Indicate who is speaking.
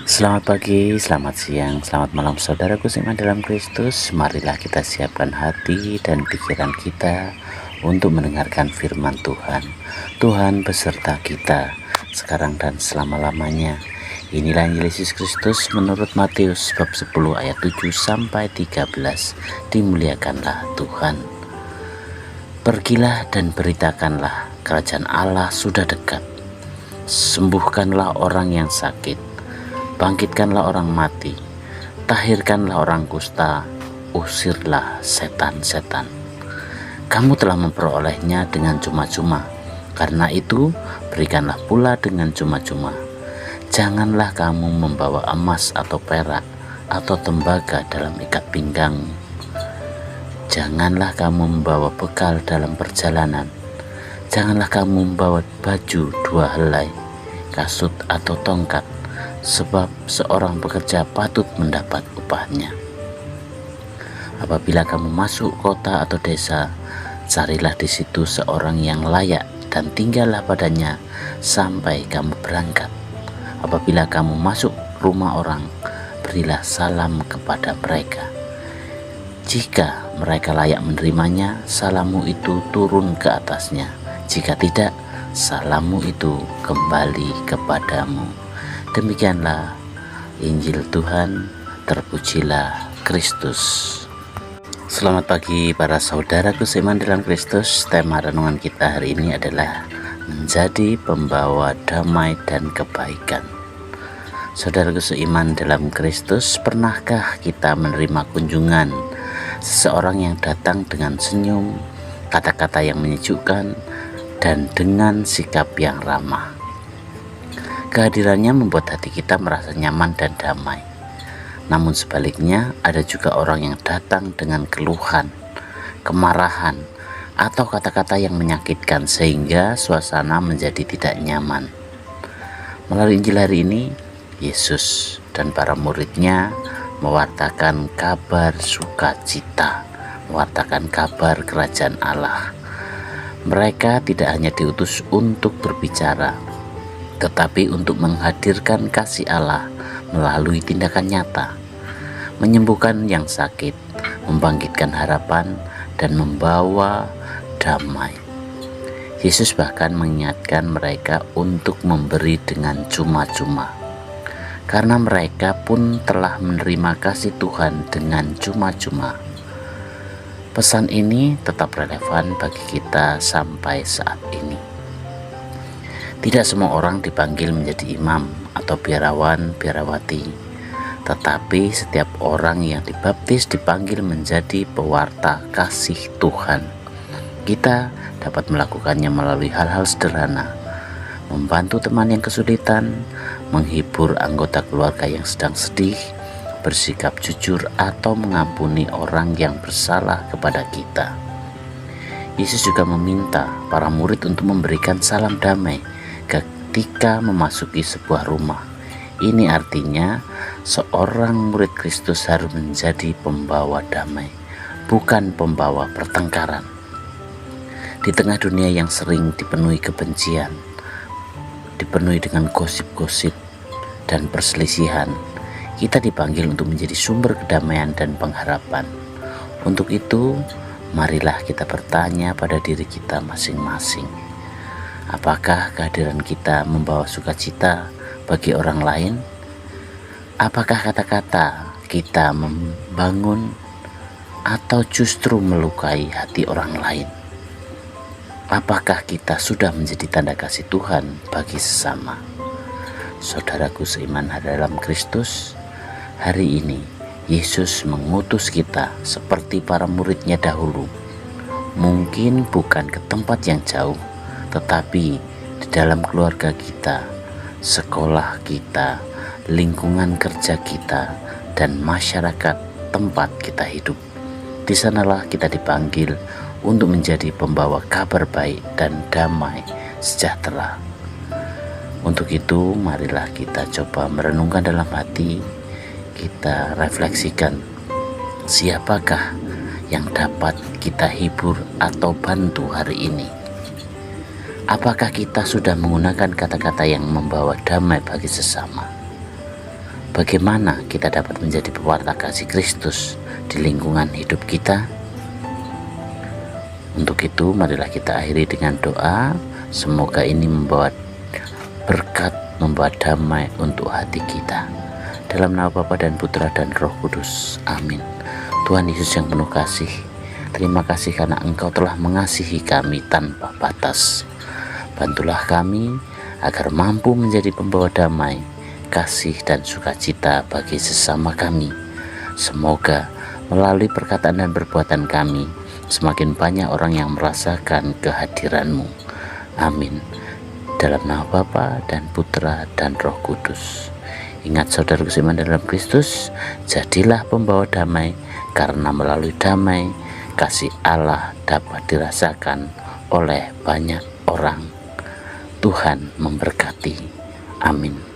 Speaker 1: Selamat pagi, selamat siang, selamat malam saudaraku seiman dalam Kristus. Marilah kita siapkan hati dan pikiran kita untuk mendengarkan firman Tuhan. Tuhan beserta kita sekarang dan selama-lamanya. Inilah Injil Yesus Kristus menurut Matius bab 10 ayat 7 sampai 13. Dimuliakanlah Tuhan. Pergilah dan beritakanlah kerajaan Allah sudah dekat. Sembuhkanlah orang yang sakit, bangkitkanlah orang mati, tahirkanlah orang kusta, usirlah setan-setan. Kamu telah memperolehnya dengan cuma-cuma, karena itu berikanlah pula dengan cuma-cuma. Janganlah kamu membawa emas atau perak atau tembaga dalam ikat pinggangmu. Janganlah kamu membawa bekal dalam perjalanan. Janganlah kamu membawa baju 2 helai, kasut atau tongkat, sebab seorang pekerja patut mendapat upahnya. Apabila kamu masuk kota atau desa, carilah di situ seorang yang layak dan tinggallah padanya sampai kamu berangkat. Apabila kamu masuk rumah orang, berilah salam kepada mereka. Jika mereka layak menerimanya, salammu itu turun ke atasnya. Jika tidak, salammu itu kembali kepadamu. Demikianlah Injil Tuhan, terpujilah Kristus. Selamat pagi para saudaraku seiman dalam Kristus. Tema renungan kita hari ini adalah menjadi pembawa damai dan kebaikan. Saudaraku seiman dalam Kristus, pernahkah kita menerima kunjungan seseorang yang datang dengan senyum, kata-kata yang menyejukkan, dan dengan sikap yang ramah? Kehadirannya membuat hati kita merasa nyaman dan damai. Namun sebaliknya, ada juga orang yang datang dengan keluhan, kemarahan, atau kata-kata yang menyakitkan sehingga suasana menjadi tidak nyaman. Melalui Injil hari ini, Yesus dan para muridnya mewartakan kabar sukacita, mewartakan kabar kerajaan Allah. Mereka tidak hanya diutus untuk berbicara, tetapi untuk menghadirkan kasih Allah melalui tindakan nyata, menyembuhkan yang sakit, membangkitkan harapan, dan membawa damai. Yesus bahkan mengingatkan mereka untuk memberi dengan cuma-cuma, karena mereka pun telah menerima kasih Tuhan dengan cuma-cuma. Pesan ini tetap relevan bagi kita sampai saat ini. Tidak semua orang dipanggil menjadi imam atau biarawan, biarawati, tetapi setiap orang yang dibaptis dipanggil menjadi pewarta kasih Tuhan. Kita dapat melakukannya melalui hal-hal sederhana, membantu teman yang kesulitan, menghibur anggota keluarga yang sedang sedih, bersikap jujur, atau mengampuni orang yang bersalah kepada kita. Yesus juga meminta para murid untuk memberikan salam damai ketika memasuki sebuah rumah. Ini artinya seorang murid Kristus harus menjadi pembawa damai, bukan pembawa pertengkaran. Di tengah dunia yang sering dipenuhi kebencian, dipenuhi dengan gosip-gosip dan perselisihan, kita dipanggil untuk menjadi sumber kedamaian dan pengharapan. Untuk itu, marilah kita bertanya pada diri kita masing-masing. Apakah kehadiran kita membawa sukacita bagi orang lain? Apakah kata-kata kita membangun atau justru melukai hati orang lain? Apakah kita sudah menjadi tanda kasih Tuhan bagi sesama? Saudaraku seiman dalam Kristus, hari ini Yesus mengutus kita seperti para muridnya dahulu. Mungkin bukan ke tempat yang jauh, tetapi di dalam keluarga kita, sekolah kita, lingkungan kerja kita, dan masyarakat tempat kita hidup. Di sanalah kita dipanggil untuk menjadi pembawa kabar baik dan damai sejahtera. Untuk itu, marilah kita coba merenungkan dalam hati, kita refleksikan siapakah yang dapat kita hibur atau bantu hari ini. Apakah kita sudah menggunakan kata-kata yang membawa damai bagi sesama? Bagaimana kita dapat menjadi pewarta kasih Kristus di lingkungan hidup kita? Untuk itu, marilah kita akhiri dengan doa. Semoga ini membawa berkat, membawa damai untuk hati kita. Dalam nama Bapa dan Putra dan Roh Kudus. Amin. Tuhan Yesus yang penuh kasih, terima kasih karena Engkau telah mengasihi kami tanpa batas. Bantulah kami agar mampu menjadi pembawa damai, kasih dan sukacita bagi sesama kami. Semoga melalui perkataan dan perbuatan kami, semakin banyak orang yang merasakan kehadiran-Mu. Amin. Dalam nama Bapa dan Putra dan Roh Kudus. Ingat saudaraku seiman dalam Kristus, jadilah pembawa damai, karena melalui damai, kasih Allah dapat dirasakan oleh banyak orang. Tuhan memberkati. Amin.